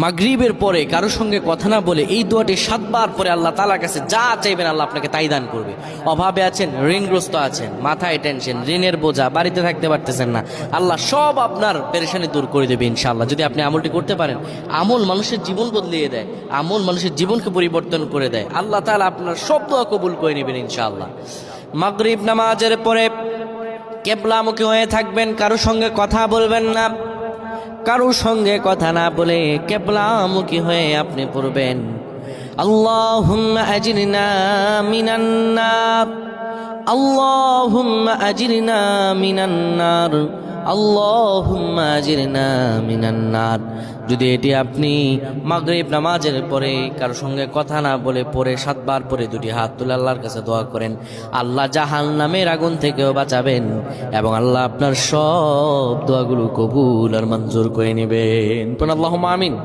মাগরিবের পরে কারোর সঙ্গে কথা না বলে এই দোয়াটি 7 বার পরে আল্লাহ তাআলার কাছে যা চাইবেন আল্লাহ আপনাকে তাই দান করবে। অভাবে আছেন, ঋণগ্রস্ত আছেন, মাথায় টেনশন, ঋণের বোঝা, বাড়িতে থাকতে পারতেছেন না, আল্লাহ সব আপনার পেরেশানি দূর করে দেবে ইনশাআল্লাহ, যদি আপনি আমলটি করতে পারেন। আমল মানুষের জীবন বদলিয়ে দেয়, আমল মানুষের জীবনকে পরিবর্তন করে দেয়। আল্লাহ তাআলা আপনার সব দোয়া কবুল করে নেবেন ইনশাআল্লাহ। মাগরিব নামাজের পরে কিবলামুখী হয়ে থাকবেন, কারোর সঙ্গে কথা বলবেন না, কারোর সঙ্গে কথা না বলে কিবলামুখী হয়ে আপনি পড়বেন আল্লাহুম্মা আজিরনা মিনান নার, আল্লাহুম্মা আজিরনা মিনান নার, আল্লাহুম্মা আজিরনা মিনান নার। যদি এটি আপনি মাগরিব নামাজের পরে কারোর সঙ্গে কথা না বলে পড়ে 7 বার পরে দুটি হাত তুলে আল্লাহর কাছে দোয়া করেন, আল্লাহ জাহান্নামের আগুন থেকেও বাঁচাবেন এবং আল্লাহ আপনার সব দোয়াগুলো কবুল আর মঞ্জুর করে নেবেন। আল্লাহুম্মা আমিন।